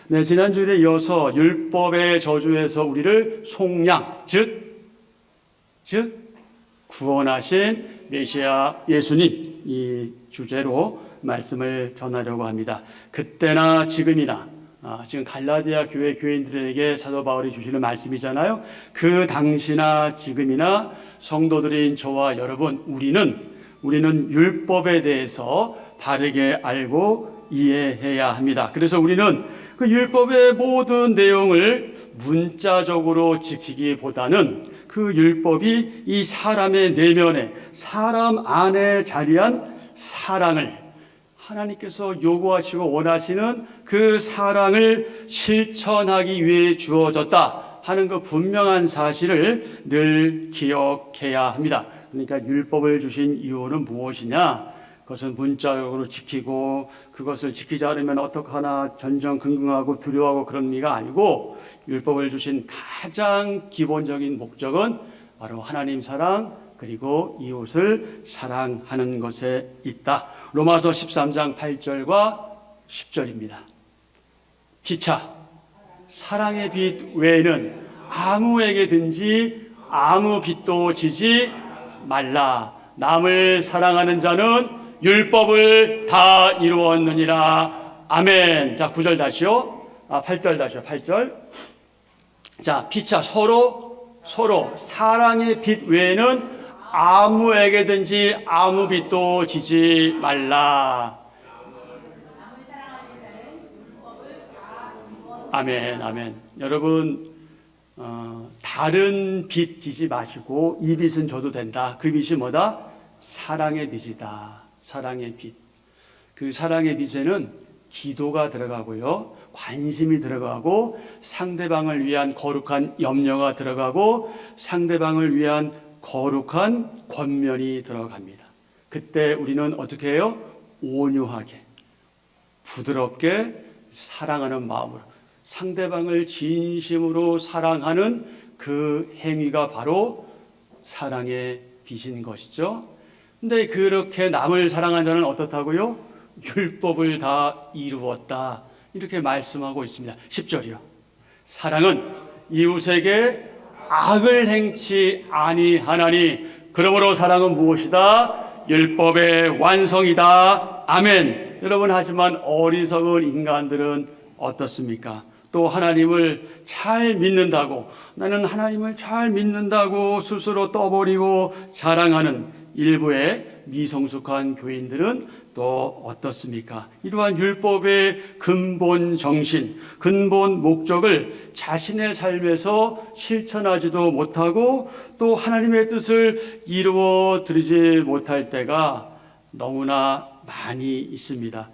네, 지난주에 이어서 율법의 저주에서 우리를 속량, 즉 구원하신 메시아 예수님, 이 주제로 말씀을 전하려고 합니다. 그때나 지금이나, 지금 갈라디아 교회 교인들에게 사도 바울이 주시는 말씀이잖아요. 그 당시나 지금이나 성도들인 저와 여러분, 우리는 율법에 대해서 바르게 알고 이해해야 합니다. 그래서 우리는 그 율법의 모든 내용을 문자적으로 지키기보다는 그 율법이 이 사람의 내면에, 사람 안에 자리한 사랑을, 하나님께서 요구하시고 원하시는 그 사랑을 실천하기 위해 주어졌다 하는 그 분명한 사실을 늘 기억해야 합니다. 그러니까 율법을 주신 이유는 무엇이냐? 그것은 문자적으로 지키고 그것을 지키지 않으면 어떡하나 전전긍긍하고 두려워하고 그런 의미가 아니고, 율법을 주신 가장 기본적인 목적은 바로 하나님 사랑 그리고 이웃을 사랑하는 것에 있다. 로마서 13장 8절과 10절입니다. 피차 사랑의 빛 외에는 아무에게든지 아무 빛도 지지 말라. 남을 사랑하는 자는 율법을 다 이루었느니라. 아멘. 자, 9절 다시요. 8절 다시요. 8절. 자, 피차 서로 사랑의 빛 외에는 아무에게든지 아무 빛도 지지 말라. 아멘, 아멘. 여러분, 다른 빛 지지 마시고 이 빛은 줘도 된다. 그 빛이 뭐다? 사랑의 빛이다. 사랑의 빛. 그 사랑의 빛에는 기도가 들어가고요, 관심이 들어가고, 상대방을 위한 거룩한 염려가 들어가고, 상대방을 위한 거룩한 권면이 들어갑니다. 그때 우리는 어떻게 해요? 온유하게, 부드럽게 사랑하는 마음으로, 상대방을 진심으로 사랑하는 그 행위가 바로 사랑의 빛인 것이죠. 근데 그렇게 남을 사랑하는 자는 어떻다고요? 율법을 다 이루었다, 이렇게 말씀하고 있습니다. 10절이요. 사랑은 이웃에게 악을 행치 아니하나니 그러므로 사랑은 무엇이다? 율법의 완성이다. 아멘. 여러분, 하지만 어리석은 인간들은 어떻습니까? 또 하나님을 잘 믿는다고, 나는 하나님을 잘 믿는다고 스스로 떠버리고 자랑하는 일부의 미성숙한 교인들은 또 어떻습니까? 이러한 율법의 근본 정신, 근본 목적을 자신의 삶에서 실천하지도 못하고 또 하나님의 뜻을 이루어 드리지 못할 때가 너무나 많이 있습니다.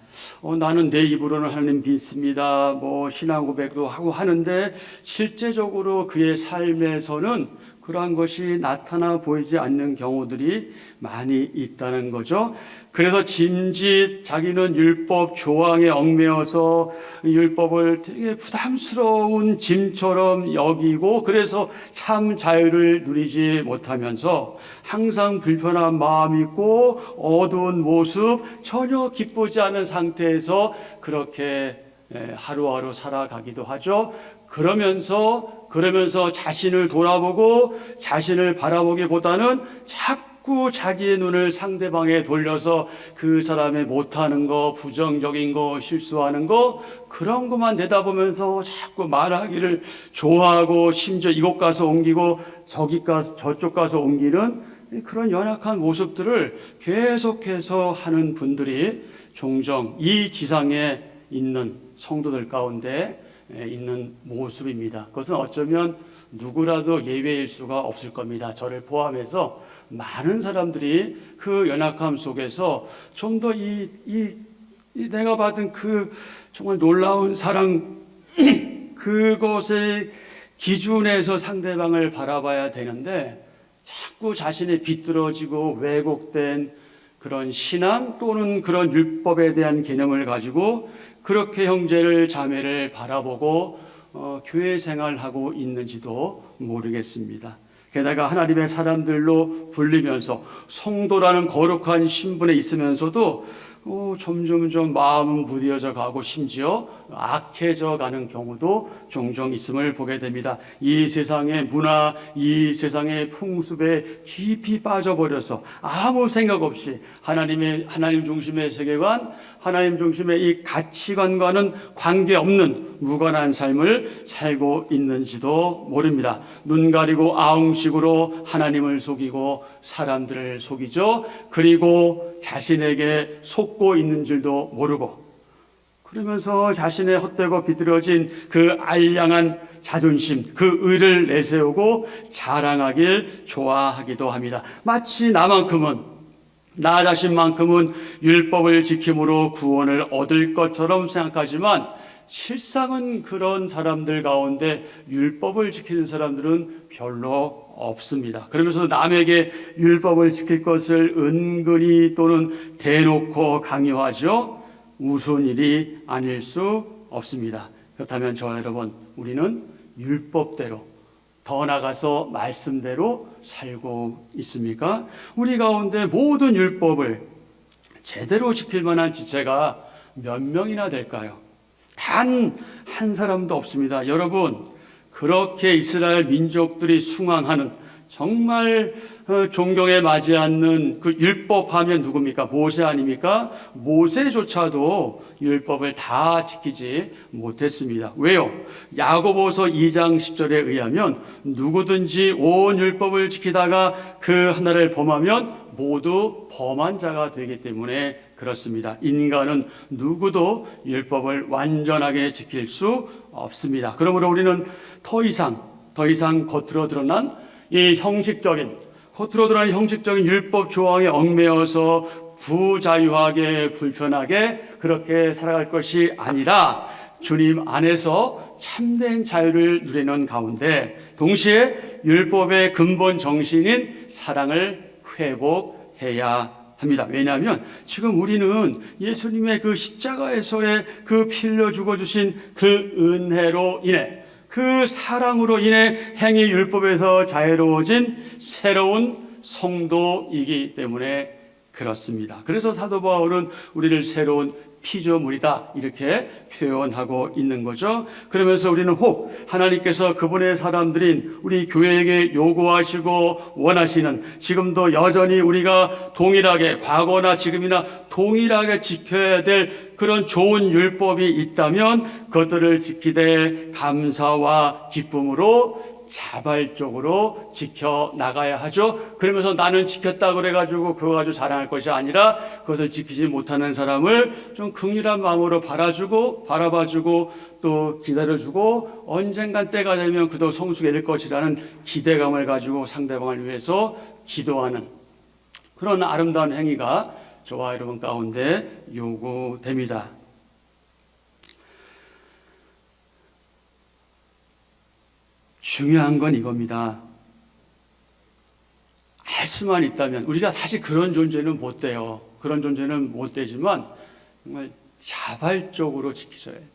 나는 내 입으로는 하나님 믿습니다, 신앙 고백도 하고 하는데 실제적으로 그의 삶에서는 그러한 것이 나타나 보이지 않는 경우들이 많이 있다는 거죠. 그래서 짐짓 자기는 율법 조항에 얽매여서 율법을 되게 부담스러운 짐처럼 여기고, 그래서 참 자유를 누리지 못하면서 항상 불편한 마음이 있고 어두운 모습, 전혀 기쁘지 않은 상태에서 그렇게 하루하루 살아가기도 하죠. 그러면서 자신을 돌아보고 자신을 바라보기보다는 자꾸 자기의 눈을 상대방에 돌려서 그 사람의 못하는 거, 부정적인 거, 실수하는 거, 그런 것만 내다보면서 자꾸 말하기를 좋아하고, 심지어 이곳 가서 옮기고 저쪽 가서 옮기는 그런 연약한 모습들을 계속해서 하는 분들이 종종 이 지상에 있는 성도들 가운데 있는 모습입니다. 그것은 어쩌면 누구라도 예외일 수가 없을 겁니다. 저를 포함해서 많은 사람들이 그 연약함 속에서 좀 더 내가 받은 그 정말 놀라운 사랑, 그것의 기준에서 상대방을 바라봐야 되는데 자꾸 자신의 비뚤어지고 왜곡된 그런 신앙 또는 그런 율법에 대한 개념을 가지고 그렇게 형제를 자매를 바라보고 교회 생활하고 있는지도 모르겠습니다. 게다가 하나님의 사람들로 불리면서 성도라는 거룩한 신분에 있으면서도 점점점 마음은 무뎌져 가고 심지어 악해져 가는 경우도 종종 있음을 보게 됩니다. 이 세상의 문화, 이 세상의 풍습에 깊이 빠져버려서 아무 생각 없이 하나님 중심의 세계관, 하나님 중심의 이 가치관과는 관계없는 무관한 삶을 살고 있는지도 모릅니다. 눈 가리고 아웅식으로 하나님을 속이고 사람들을 속이죠. 그리고 자신에게 속고 있는 줄도 모르고, 그러면서 자신의 헛되고 비뚤어진 그 알량한 자존심, 그 의를 내세우고 자랑하길 좋아하기도 합니다. 마치 나 자신만큼은 율법을 지킴으로 구원을 얻을 것처럼 생각하지만 실상은 그런 사람들 가운데 율법을 지키는 사람들은 별로 없습니다. 그러면서 남에게 율법을 지킬 것을 은근히 또는 대놓고 강요하죠. 우스운 일이 아닐 수 없습니다. 그렇다면 저와 여러분, 우리는 율법대로, 더 나아가서 말씀대로 살고 있습니까? 우리 가운데 모든 율법을 제대로 지킬 만한 지체가 몇 명이나 될까요? 단 한 사람도 없습니다. 여러분, 그렇게 이스라엘 민족들이 숭앙하는, 정말 존경에 맞지 않는 그 율법 하면 누굽니까? 모세 아닙니까? 모세조차도 율법을 다 지키지 못했습니다. 왜요? 야고보서 2장 10절에 의하면 누구든지 온 율법을 지키다가 그 하나를 범하면 모두 범한 자가 되기 때문에 그렇습니다. 인간은 누구도 율법을 완전하게 지킬 수 없습니다. 그러므로 우리는 더 이상 겉으로 드러난 형식적인 율법 조항에 얽매여서 부자유하게 불편하게 그렇게 살아갈 것이 아니라 주님 안에서 참된 자유를 누리는 가운데 동시에 율법의 근본 정신인 사랑을 회복해야 합니다. 왜냐하면 지금 우리는 예수님의 그 십자가에서의 그 피 흘려 죽어주신 그 은혜로 인해, 그 사랑으로 인해 행위 율법에서 자유로워진 새로운 성도이기 때문에 그렇습니다. 그래서 사도 바울은 우리를 새로운 피조물이다 이렇게 표현하고 있는 거죠. 그러면서 우리는 혹 하나님께서 그분의 사람들인 우리 교회에게 요구하시고 원하시는, 지금도 여전히 우리가 동일하게, 과거나 지금이나 동일하게 지켜야 될 그런 좋은 율법이 있다면 그것들을 지키되 감사와 기쁨으로 자발적으로 지켜나가야 하죠. 그러면서 나는 지켰다 그래가지고 그거 가지고 자랑할 것이 아니라 그것을 지키지 못하는 사람을 좀 긍휼한 마음으로 바라봐주고 또 기다려주고 언젠간 때가 되면 그도 성숙해 질 것이라는 기대감을 가지고 상대방을 위해서 기도하는 그런 아름다운 행위가 저와 여러분 가운데 요구됩니다. 중요한 건 이겁니다. 할 수만 있다면, 우리가 사실 그런 존재는 못 돼요. 그런 존재는 못 되지만 정말 자발적으로 지키셔야 돼요.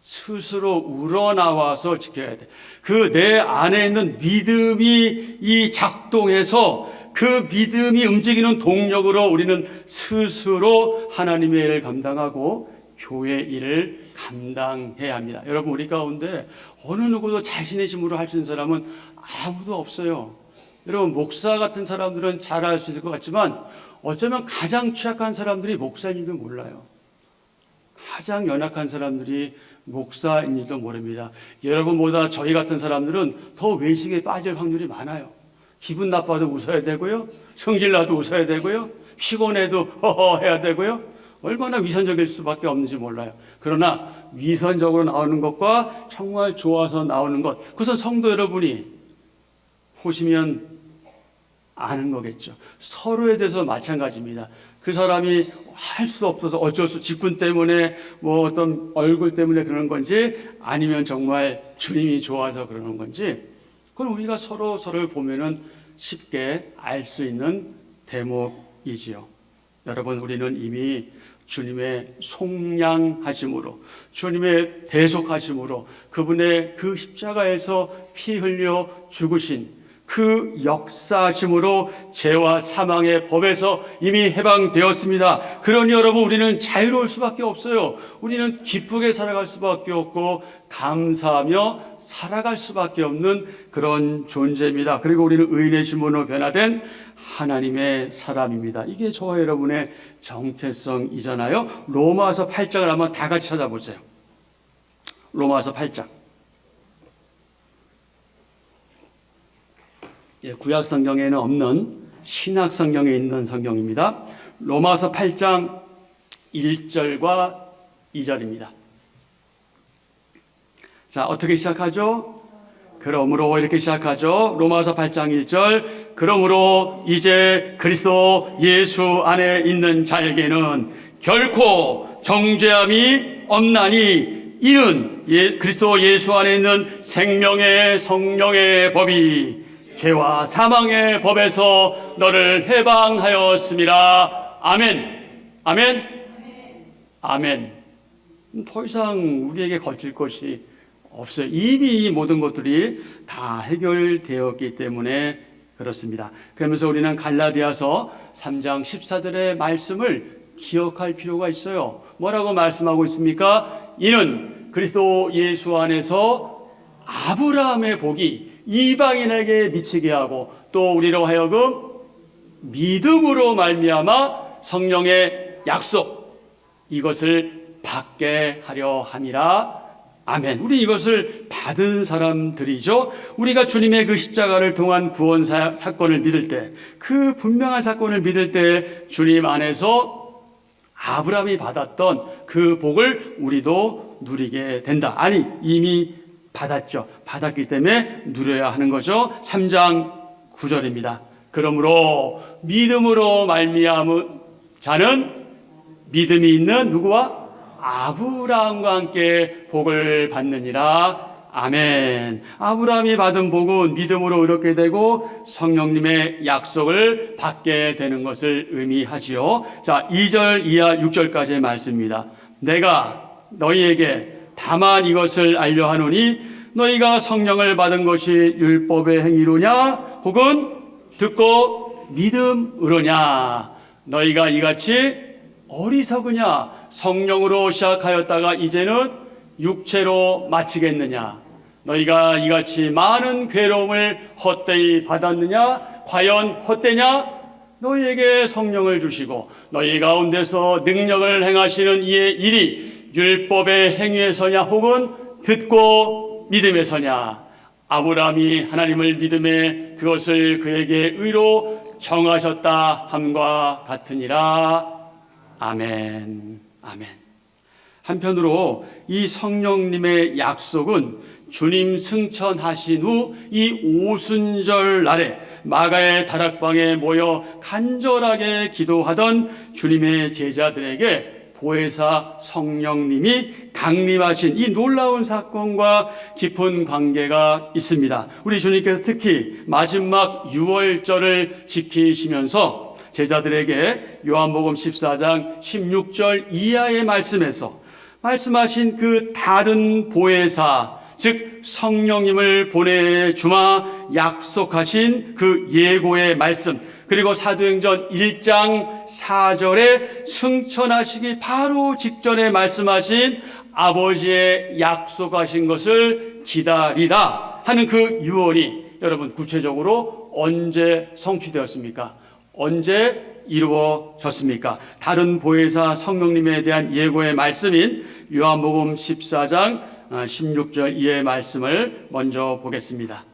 스스로 우러나와서 지켜야 돼. 그 내 안에 있는 믿음이 이 작동해서 그 믿음이 움직이는 동력으로 우리는 스스로 하나님의 일을 감당하고 교회 일을 감당해야 합니다. 여러분, 우리 가운데 어느 누구도 자신의 힘으로 할 수 있는 사람은 아무도 없어요. 여러분, 목사 같은 사람들은 잘 할 수 있을 것 같지만 어쩌면 가장 취약한 사람들이 목사인지도 몰라요. 가장 연약한 사람들이 목사인지도 모릅니다. 여러분보다 저희 같은 사람들은 더 외식에 빠질 확률이 많아요. 기분 나빠도 웃어야 되고요, 성질 나도 웃어야 되고요, 피곤해도 허허 해야 되고요. 얼마나 위선적일 수밖에 없는지 몰라요. 그러나 위선적으로 나오는 것과 정말 좋아서 나오는 것, 그것은 성도 여러분이 보시면 아는 거겠죠. 서로에 대해서 마찬가지입니다. 그 사람이 할 수 없어서 어쩔 수, 직분 때문에 뭐 어떤 얼굴 때문에 그러는 건지 아니면 정말 주님이 좋아서 그러는 건지, 그건 우리가 서로를 보면은 쉽게 알 수 있는 대목이지요. 여러분, 우리는 이미 주님의 속량하심으로, 주님의 대속하심으로, 그분의 그 십자가에서 피 흘려 죽으신 그 역사하심으로 죄와 사망의 법에서 이미 해방되었습니다. 그러니 여러분, 우리는 자유로울 수밖에 없어요. 우리는 기쁘게 살아갈 수밖에 없고 감사하며 살아갈 수밖에 없는 그런 존재입니다. 그리고 우리는 의인의 신분으로 변화된 하나님의 사람입니다. 이게 저와 여러분의 정체성이잖아요. 로마서 8장을 한번 다 같이 찾아보세요. 로마서 8장. 구약 성경에는 없는 신약 성경에 있는 성경입니다. 로마서 8장 1절과 2절입니다. 자, 어떻게 시작하죠? 그러므로 이렇게 시작하죠. 로마서 8장 1절. 그러므로 이제 그리스도 예수 안에 있는 자에게는 결코 정죄함이 없나니 이는 그리스도 예수 안에 있는 생명의 성령의 법이 죄와 사망의 법에서 너를 해방하였습니다. 아멘. 아멘. 아멘. 더 이상 우리에게 거칠 것이 없어요. 이미 이 모든 것들이 다 해결되었기 때문에 그렇습니다. 그러면서 우리는 갈라디아서 3장 14절의 말씀을 기억할 필요가 있어요. 뭐라고 말씀하고 있습니까? 이는 그리스도 예수 안에서 아브라함의 복이 이방인에게 미치게 하고 또 우리로 하여금 믿음으로 말미암아 성령의 약속 이것을 받게 하려 함이라. 아멘. 우리 이것을 받은 사람들이죠. 우리가 주님의 그 십자가를 통한 구원 사건을 믿을 때, 그 분명한 사건을 믿을 때 주님 안에서 아브라함이 받았던 그 복을 우리도 누리게 된다. 아니, 이미 받았죠. 받았기 때문에 누려야 하는 거죠. 3장 9절입니다. 그러므로 믿음으로 말미암은 자는 믿음이 있는 누구와? 아브라함과 함께 복을 받느니라. 아멘. 아브라함이 받은 복은 믿음으로 의롭게 되고 성령님의 약속을 받게 되는 것을 의미하지요. 자, 2절 이하 6절까지의 말씀입니다. 내가 너희에게 다만 이것을 알려 하노니 너희가 성령을 받은 것이 율법의 행위로냐 혹은 듣고 믿음으로냐. 너희가 이같이 어리석으냐. 성령으로 시작하였다가 이제는 육체로 마치겠느냐. 너희가 이같이 많은 괴로움을 헛되이 받았느냐. 과연 헛되냐? 너희에게 성령을 주시고 너희 가운데서 능력을 행하시는 이의 일이 율법의 행위에서냐 혹은 듣고 믿음에서냐. 아브라함이 하나님을 믿음에 그것을 그에게 의로 정하셨다 함과 같으니라. 아멘. 아멘. 한편으로 이 성령님의 약속은 주님 승천하신 후 이 오순절 날에 마가의 다락방에 모여 간절하게 기도하던 주님의 제자들에게 보혜사 성령님이 강림하신 이 놀라운 사건과 깊은 관계가 있습니다. 우리 주님께서 특히 마지막 유월절을 지키시면서 제자들에게 요한복음 14장 16절 이하의 말씀에서 말씀하신 그 다른 보혜사, 즉 성령님을 보내주마 약속하신 그 예고의 말씀, 그리고 사도행전 1장 4절에 승천하시기 바로 직전에 말씀하신 아버지의 약속하신 것을 기다리라 하는 그 유언이 여러분 구체적으로 언제 성취되었습니까? 언제 이루어졌습니까? 다른 보혜사 성령님에 대한 예고의 말씀인 요한복음 14장 16절 이의 말씀을 먼저 보겠습니다.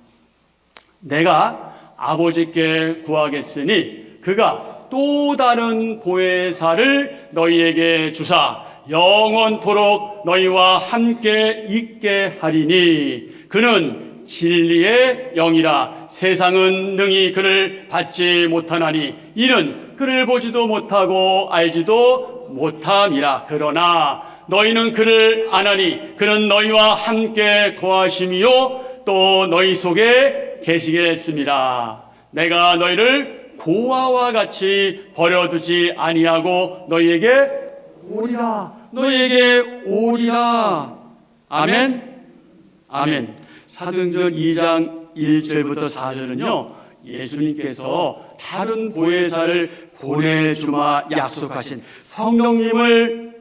내가 아버지께 구하겠으니 그가 또 다른 보혜사를 너희에게 주사 영원토록 너희와 함께 있게 하리니 그는 진리의 영이라. 세상은 능히 그를 받지 못하나니 이는 그를 보지도 못하고 알지도 못함이라. 그러나 너희는 그를 아나니 그는 너희와 함께 거하심이요 또 너희 속에 계시겠습니다. 내가 너희를 고아와 같이 버려두지 아니하고 너희에게 오리라. 너희에게 오리라. 아멘. 아멘. 사도행전 2장 1절부터 4절은요, 예수님께서 다른 보혜사를 보내주마 약속하신, 성령님을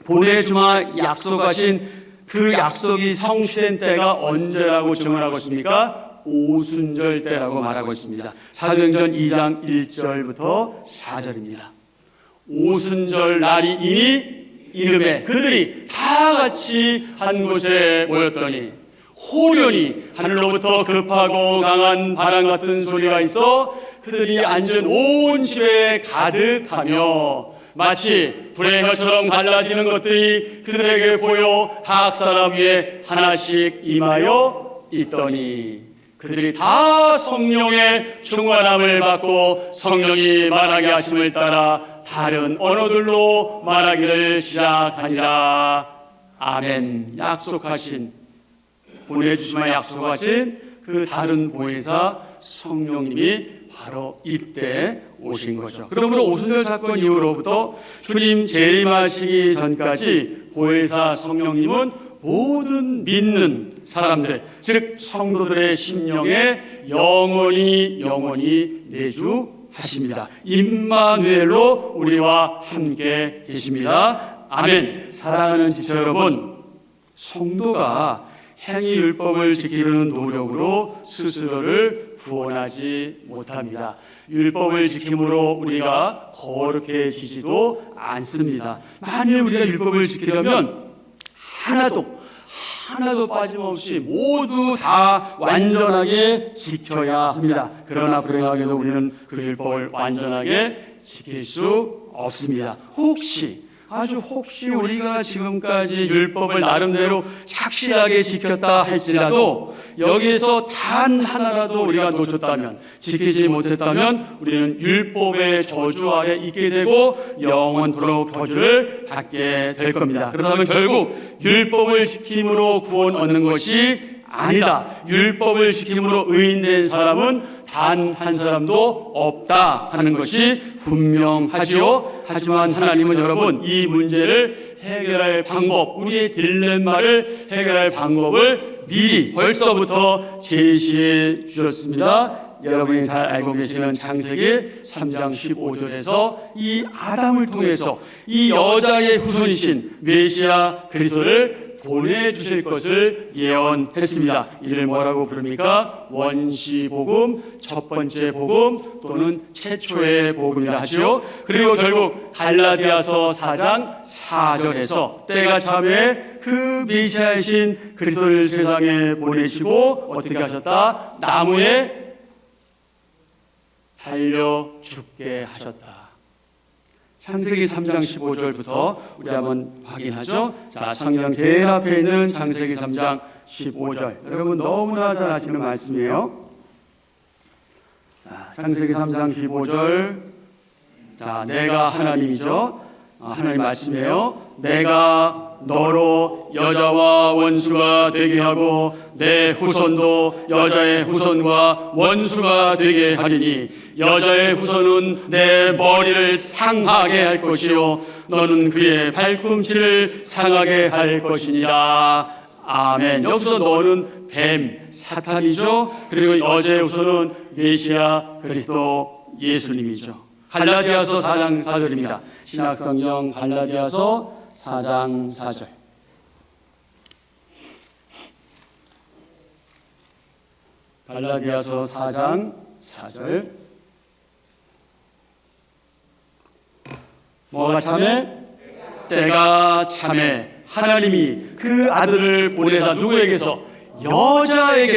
보내주마 약속하신 그 약속이 성취된 때가 언제라고 증언하고 있습니까? 오순절 때라고 말하고 있습니다. 사도행전 2장 1절부터 4절입니다. 오순절 날이 이미 이름에 그들이 다 같이 한 곳에 모였더니 호련히 하늘로부터 급하고 강한 바람 같은 소리가 있어 그들이 앉은 온 집에 가득하며 마치 불의 혀처럼 갈라지는 것들이 그들에게 보여 각 사람 위에 하나씩 임하여 있더니 그들이 다 성령의 충만함을 받고 성령이 말하게 하심을 따라 다른 언어들로 말하기를 시작하니라. 아멘. 약속하신, 보내주시마 약속하신 그 다른 보혜사 성령님이 바로 이때 오신 거죠. 그러므로 오순절 사건 이후로부터 주님 재림하시기 전까지 보혜사 성령님은 모든 믿는 사람들, 즉 성도들의 심령에 영원히 내주하십니다. 임마누엘로 우리와 함께 계십니다. 아멘. 사랑하는 지체 여러분, 성도가 행위율법을 지키려는 노력으로 스스로를 구원하지 못합니다. 율법을 지킴으로 우리가 거룩해지지도 않습니다. 만일 우리가 율법을 지키려면 하나도 빠짐없이 모두 다 완전하게 지켜야 합니다. 그러나 불행하게도 우리는 그 율법을 완전하게 지킬 수 없습니다. 혹시 우리가 지금까지 율법을 나름대로 착실하게 지켰다 할지라도 여기에서 단 하나라도 우리가 놓쳤다면, 지키지 못했다면 우리는 율법의 저주 아래 있게 되고 영원토록 저주를 받게 될 겁니다. 그렇다면 결국 율법을 지킴으로 구원 얻는 것이 아니다. 율법을 지킴으로 의인된 사람은 단 한 사람도 없다 하는 것이 분명하지요. 하지만 하나님은 여러분, 이 문제를 해결할 방법, 우리의 딜레마를 해결할 방법을 미리 벌써부터 제시해 주셨습니다. 여러분이 잘 알고 계시는 창세기 3장 15절에서 이 아담을 통해서 이 여자의 후손이신 메시아 그리스도를 보내주실 것을 예언했습니다. 이를 뭐라고 부릅니까? 원시복음, 첫 번째 복음 또는 최초의 복음이라 하지요. 그리고 결국 갈라디아서 4장 4절에서 때가 참에 그 메시아이신 그리스도를 세상에 보내시고 어떻게 하셨다? 나무에 달려 죽게 하셨다. 창세기 3장 15절부터 우리 한번 확인하죠. 자, 성경 제일 앞에 있는 창세기 3장 15절. 여러분 너무나 잘 아시는 말씀이에요. 자, 창세기 3장 15절. 자, 내가 하나님이죠. 하나님 말씀이에요. 내가 너로 여자와 원수가 되게 하고 내 후손도 여자의 후손과 원수가 되게 하리니 여자의 후손은 내 머리를 상하게 할 것이요 너는 그의 발꿈치를 상하게 할 것이니라. 아멘. 여기서 너는 뱀, 사탄이죠. 그리고 여자의 후손은 메시아 그리스도 예수님이죠. 갈라디아서 4장 4절입니다. 신약성경 갈라디아서 4장 4절. 갈라디아서 4장 4절. 뭐가 참해? 때가 참해. 하나님이 그 아들을 보내사 누구에게서? 여자의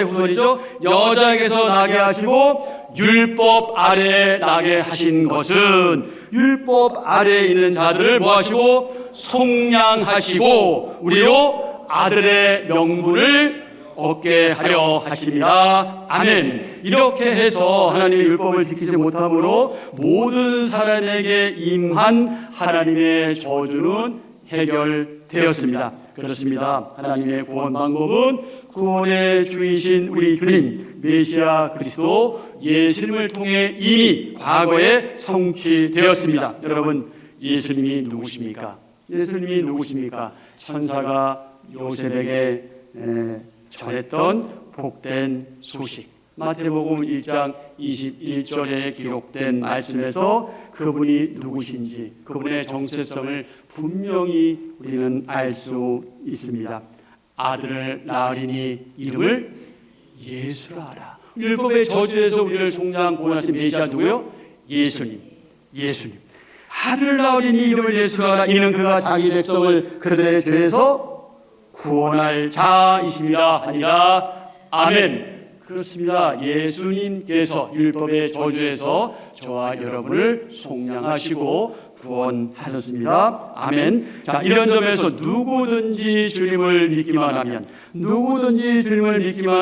후손이죠. 여자에게서 나게 하시고 율법 아래에 나게 하신 것은 율법 아래에 있는 자들을 뭐 하시고? 속량하시고 우리로 아들의 명분을 얻게 하려 하십니다. 아멘. 이렇게 해서 하나님의 율법을 지키지 못함으로 모든 사람에게 임한 하나님의 저주는 해결되었습니다. 그렇습니다. 하나님의 구원 방법은 구원의 주이신 우리 주님 메시아 그리스도 예수님을 통해 이미 과거에 성취되었습니다. 여러분, 예수님이 누구십니까? 예수님이 누구십니까? 천사가 요셉에게 전했던 복된 소식. 마태복음 1장 21절에 기록된 말씀에서 그분이 누구신지, 그분의 정체성을 분명히 우리는 알 수 있습니다. 아들을 낳으리니 이름을 예수라 하라. 율법의 저주에서 우리를 속량 구원하신 메시아 누구요? 예수님. 아들을 낳으리니 이름을 예수라 하라. 이는 그가 자기 백성을 그들의 죄에서 구원할 자이십니다 하니라. 아멘. 그렇습니다. 예수님께서 율법의 저주에서 저와 여러분을 속량하시고 구원하셨습니다. 아멘. 자, 이런 점에서 누구든지 주님을 믿기만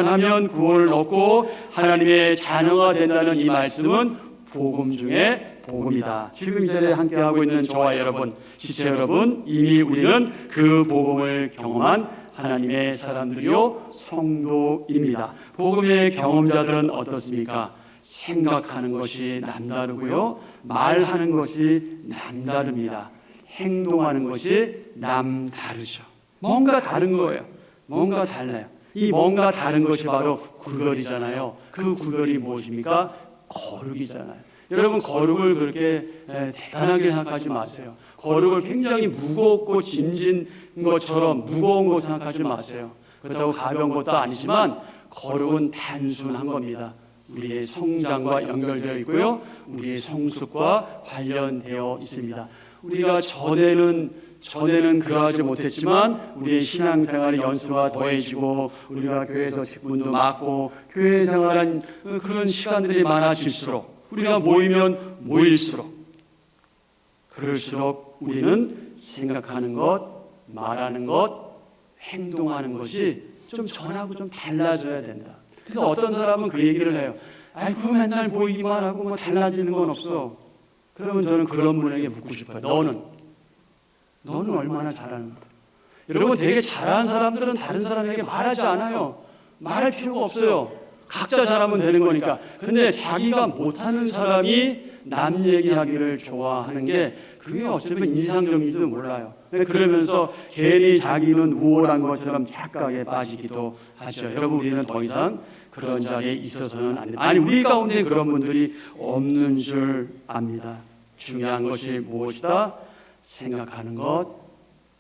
하면 구원을 얻고 하나님의 자녀가 된다는 이 말씀은 복음 중에 복음이다. 지금 이 자리에 함께하고 있는 저와 여러분, 지체 여러분, 이미 우리는 그 복음을 경험한 하나님의 사람들이요 성도입니다. 복음의 경험자들은 어떻습니까? 생각하는 것이 남다르고요, 말하는 것이 남다릅니다. 행동하는 것이 남다르죠. 뭔가 다른 거예요. 뭔가 달라요. 이 뭔가 다른 것이 바로 구별이잖아요. 그 구별이 무엇입니까? 거룩이잖아요. 여러분, 거룩을 그렇게 대단하게 생각하지 마세요. 거룩을 굉장히 무겁고 짐진 것처럼 무거운 거 생각하지 마세요. 그렇다고 가벼운 것도 아니지만 거룩은 단순한 겁니다. 우리의 성장과 연결되어 있고요, 우리의 성숙과 관련되어 있습니다. 우리가 전에는 그러하지 못했지만 우리의 신앙생활의 연수가 더해지고 우리가 교회에서 직분도 맡고 교회 생활한 그런 시간들이 많아질수록, 우리가 모이면 모일수록, 그럴수록 우리는 생각하는 것, 말하는 것, 행동하는 것이 좀 전하고 좀 달라져야 된다. 그래서 어떤 사람은 그 얘기를 해요. 아이고, 맨날 모이기만 하고 뭐 달라지는 건 없어. 그러면 저는 그런 분에게 묻고 싶어요. 너는 얼마나 잘하는가? 여러분, 되게 잘하는 사람들은 다른 사람에게 말하지 않아요. 말할 필요가 없어요. 각자 잘하면 되는 거니까. 근데 자기가 못하는 사람이 남 얘기하기를 좋아하는 게, 그게 어쩌면 인상적인지도 몰라요. 그러면서 괜히 자기는 우월한 것처럼 착각에 빠지기도 하죠. 여러분, 우리는 더 이상 그런 자리에 있어서는 안 됩니다. 아니, 우리 가운데 그런 분들이 없는 줄 압니다. 중요한 것이 무엇이다? 생각하는 것,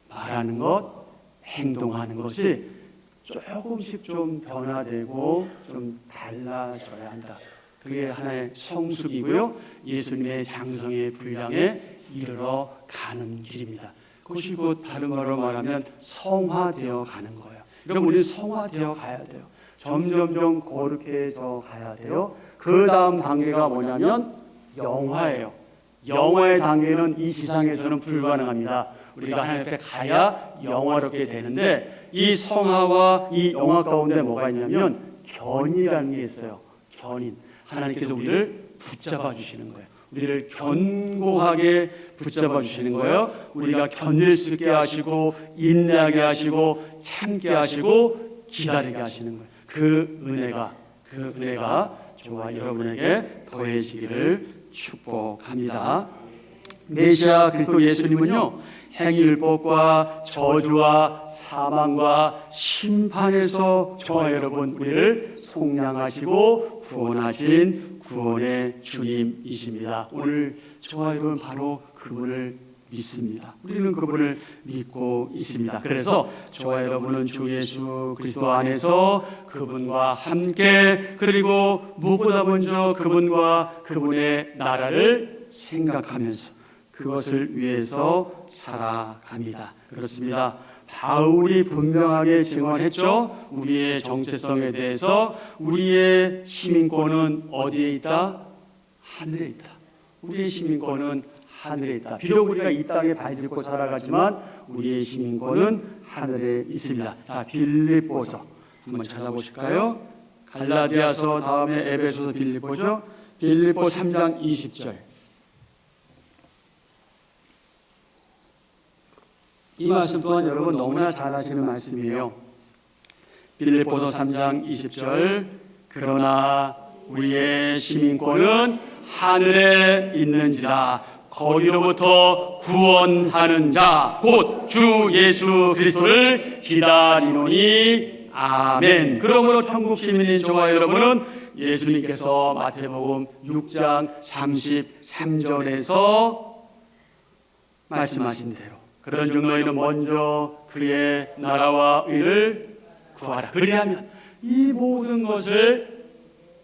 말하는 것, 행동하는 것이 조금씩 좀 변화되고 좀 달라져야 한다. 그게 하나의 성숙이고요, 예수님의 장성의 분량에 이르러 가는 길입니다. 그것이 곧 다른 말로 말하면 성화되어 가는 거예요. 여러분, 우리는 성화되어 가야 돼요. 점점점 거룩해져 가야 돼요. 그 다음 단계가 뭐냐면 영화예요. 영화의 단계는 이 지상에서는 불가능합니다. 우리가 하나님 앞에 가야 영화롭게 되는데, 이 성화와 이 영화 가운데 뭐가 있냐면 견이라는 게 있어요. 견인. 하나님께서 우리를 붙잡아 주시는 거예요. 우리를 견고하게 붙잡아 주시는 거예요. 우리가 견딜 수 있게 하시고, 인내하게 하시고, 참게 하시고, 기다리게 하시는 거예요. 그 은혜가 저와 여러분에게 더해지기를 축복합니다. 메시아 그리스도 예수님은요, 행위율법과 저주와 사망과 심판에서 저와 여러분, 우리를 속량하시고 구원하신 구원의 주님이십니다. 오늘 저와 여러분 바로 그분을 믿습니다. 우리는 그분을 믿고 있습니다. 그래서 저와 여러분은 주 예수 그리스도 안에서 그분과 함께, 그리고 무엇보다 먼저 그분과 그분의 나라를 생각하면서 그것을 위해서 살아갑니다. 그렇습니다. 바울이 분명하게 증언했죠. 우리의 정체성에 대해서. 우리의 시민권은 어디에 있다? 하늘에 있다. 우리의 시민권은 하늘에 있다. 비록 우리가 이 땅에 발딛고 살아가지만 우리의 시민권은 하늘에 있습니다. 자, 빌립보서 한번 찾아보실까요? 갈라디아서 다음에 에베소서, 빌립보죠. 빌립보 3장 20절. 이 말씀 또한 여러분 너무나 잘 아시는 말씀이에요. 빌립보서 3장 20절. 그러나 우리의 시민권은 하늘에 있는지라. 거기로부터 구원하는 자 곧 주 예수 그리스도를 기다리노니. 아멘. 그러므로 천국 시민인 저와 여러분은 예수님께서 마태복음 6장 33절에서 말씀하신 대로 그런 중 너희는 먼저 그의 나라와 의를 구하라. 그리하면 이 모든 것을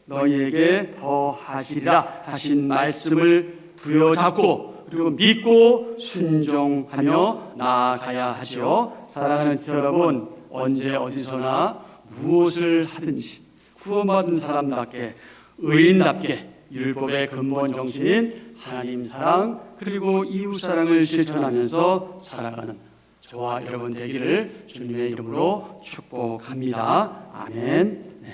너희에게 더하시리라 하신 말씀을 부여잡고 그리고 믿고 순종하며 나아가야 하지요. 사랑하는 지체 여러분, 언제 어디서나 무엇을 하든지 구원받은 사람답게 의인답게 율법의 근본 정신인 하나님 사랑 그리고 이웃 사랑을 실천하면서 살아가는 저와 여러분 되기를 주님의 이름으로 축복합니다. 아멘.